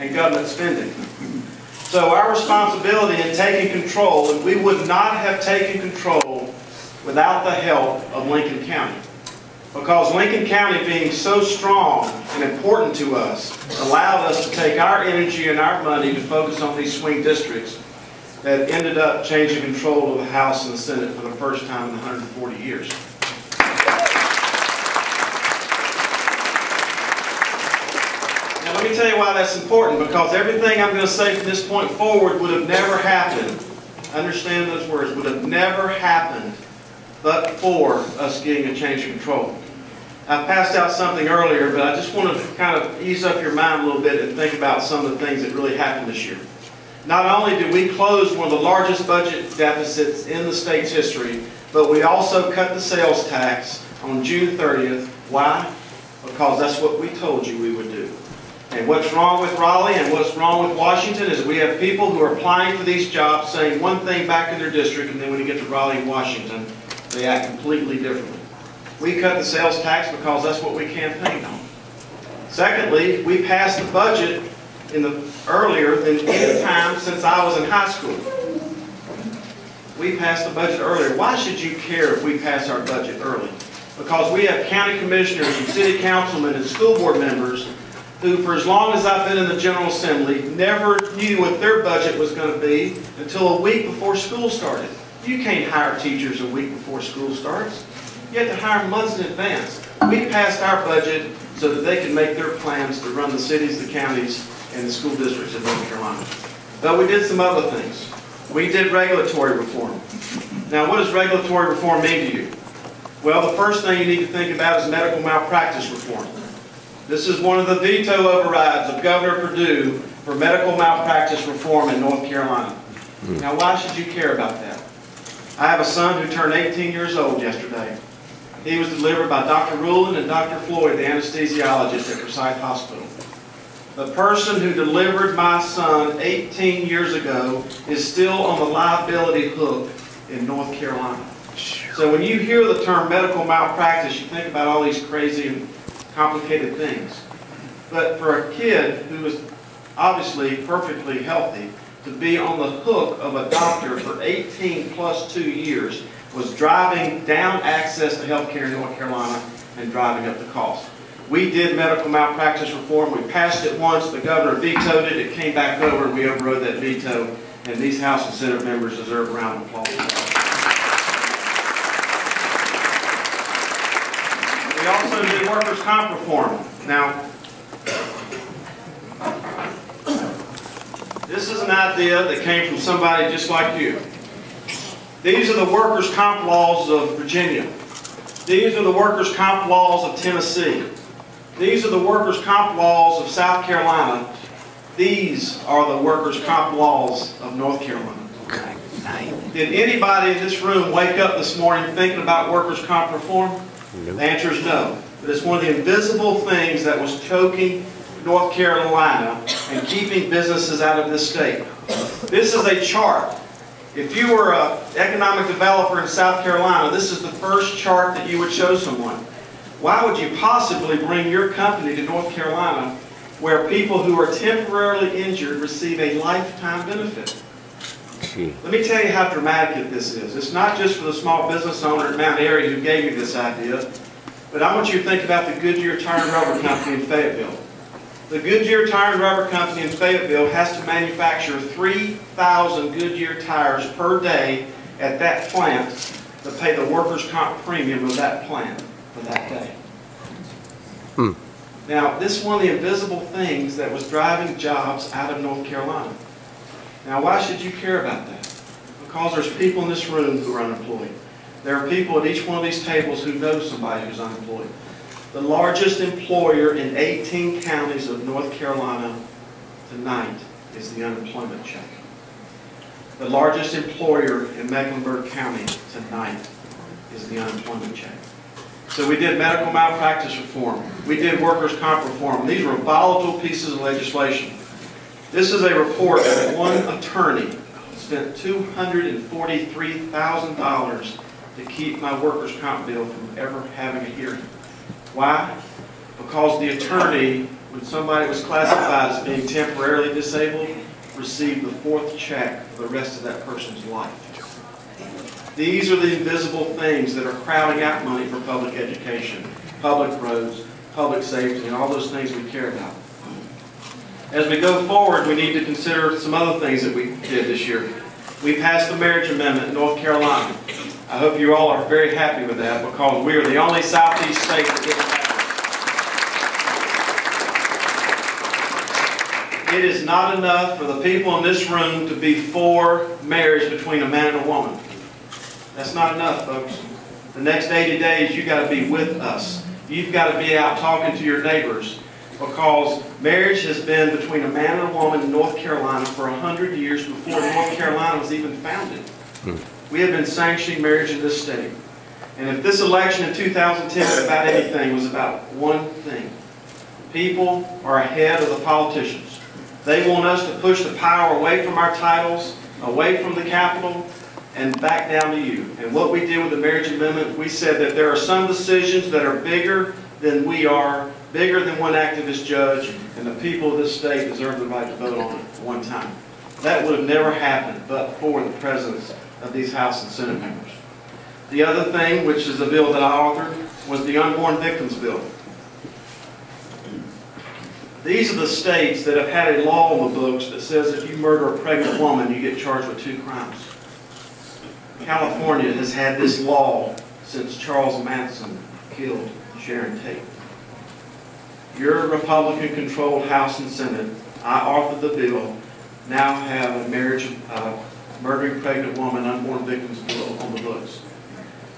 and government spending. So our responsibility in taking control, and we would not have taken control without the help of Lincoln County. Because Lincoln County, being so strong and important to us, allowed us to take our energy and our money to focus on these swing districts that ended up changing control of the House and the Senate for the first time in 140 years. Now let me tell you why that's important, because everything I'm going to say from this point forward would have never happened, understand those words, would have never happened but for us getting a change of control. I passed out something earlier, but I just want to kind of ease up your mind a little bit and think about some of the things that really happened this year. Not only did we close one of the largest budget deficits in the state's history, but we also cut the sales tax on June 30th. Why? Because that's what we told you we would do. And what's wrong with Raleigh and what's wrong with Washington is we have people who are applying for these jobs saying one thing back in their district, and then when you get to Raleigh and Washington, they act completely differently. We cut the sales tax because that's what we campaigned on. Secondly, we passed the budget earlier than any time since I was in high school. We passed the budget earlier. Why should you care if we pass our budget early? Because we have county commissioners and city councilmen and school board members who, for as long as I've been in the General Assembly, never knew what their budget was going to be until a week before school started. You can't hire teachers a week before school starts. You have to hire months in advance. We passed our budget so that they can make their plans to run the cities, the counties, and the school districts in North Carolina. But we did some other things. We did regulatory reform. Now, what does regulatory reform mean to you? Well, the first thing you need to think about is medical malpractice reform. This is one of the veto overrides of Governor Perdue for medical malpractice reform in North Carolina. Now, why should you care about that? I have a son who turned 18 years old yesterday. He was delivered by Dr. Rulin and Dr. Floyd, the anesthesiologist at Forsyth Hospital. The person who delivered my son 18 years ago is still on the liability hook in North Carolina. So when you hear the term medical malpractice, you think about all these crazy and complicated things. But for a kid who is obviously perfectly healthy, to be on the hook of a doctor for 18 plus 2 years was driving down access to health care in North Carolina and driving up the cost. We did medical malpractice reform. We passed it once. The governor vetoed it. It came back over, and we overrode that veto. And these House and Senate members deserve a round of applause. We also did workers' comp reform. Now, this is an idea that came from somebody just like you. These are the workers' comp laws of Virginia. These are the workers' comp laws of Tennessee. These are the workers' comp laws of South Carolina. These are the workers' comp laws of North Carolina. Did anybody in this room wake up this morning thinking about workers' comp reform? The answer is no. But it's one of the invisible things that was choking North Carolina and keeping businesses out of this state. This is a chart. If you were an economic developer in South Carolina, this is the first chart that you would show someone. Why would you possibly bring your company to North Carolina where people who are temporarily injured receive a lifetime benefit? Let me tell you how dramatic this is. It's not just for the small business owner in Mount Airy who gave me this idea, but I want you to think about the Goodyear Tire and Rubber Company in Fayetteville. The Goodyear Tire and Rubber Company in Fayetteville has to manufacture 3,000 Goodyear tires per day at that plant to pay the workers' comp premium of that plant for that day. Now, this is one of the invisible things that was driving jobs out of North Carolina. Now, why should you care about that? Because there's people in this room who are unemployed. There are people at each one of these tables who know somebody who's unemployed. The largest employer in 18 counties of North Carolina tonight is the unemployment check. The largest employer in Mecklenburg County tonight is the unemployment check. So we did medical malpractice reform. We did workers' comp reform. These were volatile pieces of legislation. This is a report that one attorney spent $243,000 to keep my workers' comp bill from ever having a hearing. Why? Because the attorney when somebody was classified as being temporarily disabled, received the 4th check for the rest of that person's life. These are the invisible things that are crowding out money for public education, public roads, public safety, and all those things we care about. As we go forward, we need to consider some other things that we did this year. We passed the marriage amendment in North Carolina. I hope you all are very happy with that because we are the only Southeast state that didn't have it. It is not enough for the people in this room to be for marriage between a man and a woman. That's not enough, folks. The next 80 days, you've got to be with us. You've got to be out talking to your neighbors because marriage has been between a man and a woman in North Carolina for 100 years before North Carolina was even founded. We have been sanctioning marriage in this state. And if this election in 2010 was about anything, it was about one thing. People are ahead of the politicians. They want us to push the power away from our titles, away from the Capitol, and back down to you. And what we did with the marriage amendment, we said that there are some decisions that are bigger than we are, bigger than one activist judge, and the people of this state deserve the right to vote on it at one time. That would have never happened but for the presence of these House and Senate members. The other thing, which is a bill that I authored, was the Unborn Victims Bill. These are the states that have had a law on the books that says if you murder a pregnant woman, you get charged with 2 crimes. California has had this law since Charles Manson killed Sharon Tate. Your Republican-controlled House and Senate, I authored the bill, now have a murdering pregnant woman, unborn victims bill on the books.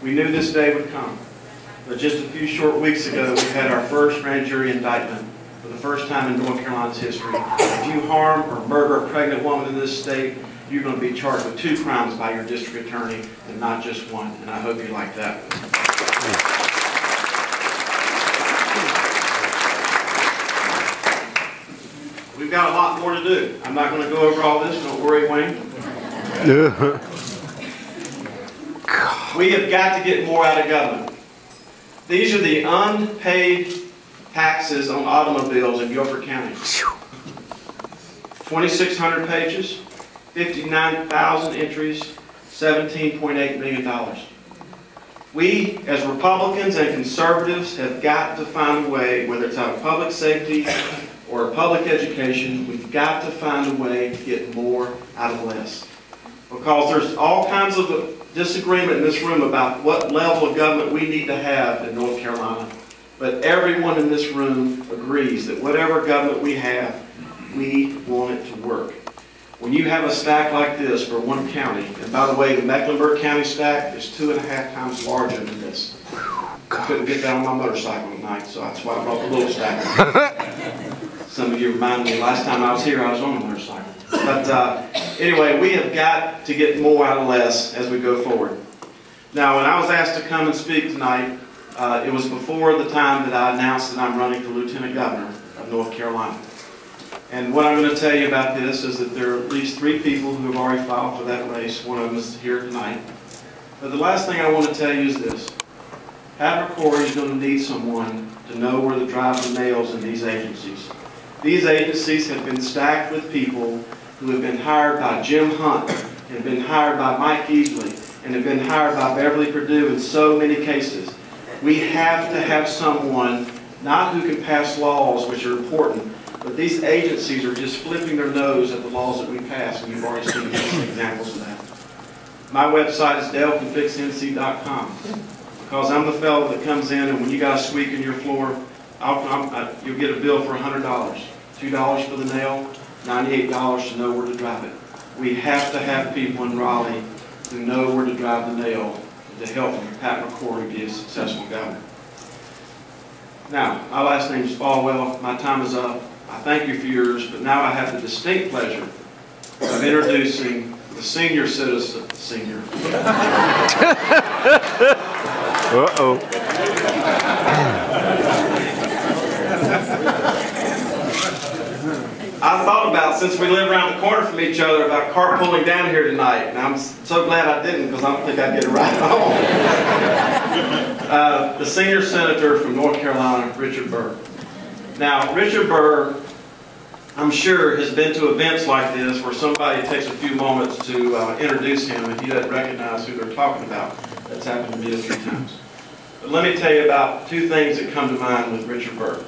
We knew this day would come, but just a few short weeks ago, we had our first grand jury indictment for the first time in North Carolina's history. If you harm or murder a pregnant woman in this state, you're going to be charged with 2 crimes by your district attorney and not just one, and I hope you like that. We've got a lot more to do. I'm not going to go over all this, don't worry, Wayne. We have got to get more out of government. These are the unpaid taxes on automobiles in Guilford County. 2,600 pages. 59,000 entries, $17.8 million. We, as Republicans and conservatives, have got to find a way, whether it's out of public safety or public education, we've got to find a way to get more out of less. Because there's all kinds of disagreement in this room about what level of government we need to have in North Carolina. But everyone in this room agrees that whatever government we have, we want it to work. When you have a stack like this for one county, and by the way, the Mecklenburg County stack is 2.5 times larger than this. I couldn't get that on my motorcycle tonight, so that's why I brought the little stack. Some of you reminded me last time I was here, I was on a motorcycle. But anyway, we have got to get more out of less as we go forward. Now, when I was asked to come and speak tonight, it was before the time that I announced that I'm running for Lieutenant Governor of North Carolina. And what I'm going to tell you about this is that there are at least 3 people who have already filed for that race. One of them is here tonight. But the last thing I want to tell you is this. Pat McCrory is going to need someone to know where to drive the nails in these agencies. These agencies have been stacked with people who have been hired by Jim Hunt, and been hired by Mike Easley, and have been hired by Beverly Perdue in so many cases. We have to have someone, not who can pass laws, which are important, but these agencies are just flipping their nose at the laws that we pass, and you've already seen examples of that. My website is daleconfixnc.com, because I'm the fellow that comes in, and when you got a squeak in your floor, you'll get a bill for $100. $2 for the nail, $98 to know where to drive it. We have to have people in Raleigh who know where to drive the nail to help Pat McCrory be a successful governor. Now, my last name is Folwell. My time is up. I thank you for yours, but now I have the distinct pleasure of introducing the senior citizen, senior. Uh-oh. I thought about, since we live around the corner from each other, about carpooling down here tonight, and I'm so glad I didn't, because I don't think I'd get a ride home. The senior senator from North Carolina, Richard Burr. Now, Richard Burr, I'm sure, has been to events like this where somebody takes a few moments to introduce him and he doesn't recognize who they're talking about. That's happened to me a few times. But let me tell you about two things that come to mind with Richard Burr.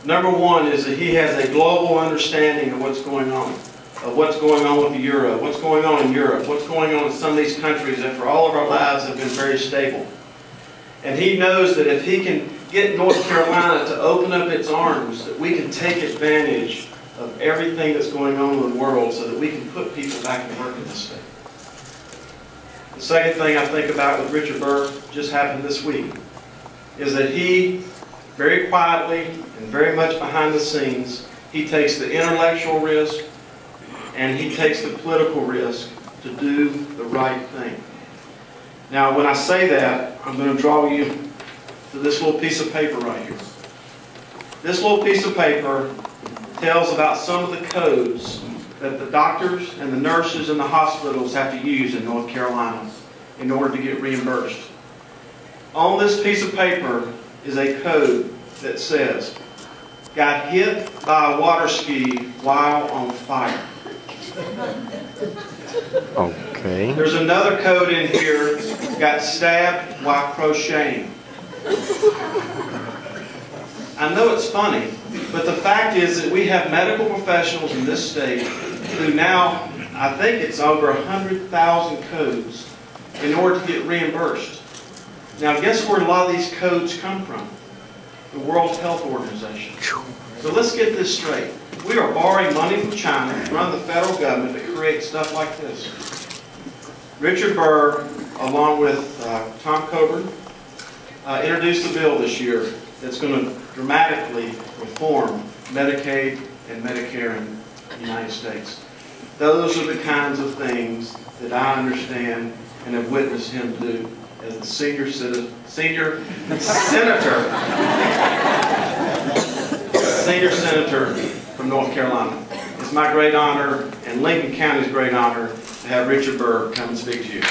Number one is that he has a global understanding of what's going on with the euro, what's going on in Europe, what's going on in some of these countries that for all of our lives have been very stable. And he knows that if he can get North Carolina to open up its arms, that we can take advantage of everything that's going on in the world so that we can put people back to work in this state. The second thing I think about with Richard Burr, just happened this week, is that he, very quietly and very much behind the scenes, he takes the intellectual risk and he takes the political risk to do the right thing. Now, when I say that, I'm going to draw you to this little piece of paper right here. This little piece of paper tells about some of the codes that the doctors and the nurses in the hospitals have to use in North Carolina in order to get reimbursed. On this piece of paper is a code that says, got hit by a water ski while on fire. Okay. There's another code in here, got stabbed while crocheting. I know it's funny, but the fact is that we have medical professionals in this state who now, I think it's over 100,000 codes in order to get reimbursed. Now, guess where a lot of these codes come from? The World Health Organization. So let's get this straight. We are borrowing money from China to run the federal government to create stuff like this. Richard Burr, along with Tom Coburn, introduced a bill this year that's going to dramatically reform Medicaid and Medicare in the United States. Those are the kinds of things that I understand and have witnessed him do as the senior senator from North Carolina. It's my great honor and Lincoln County's great honor to have Richard Burr come and speak to you.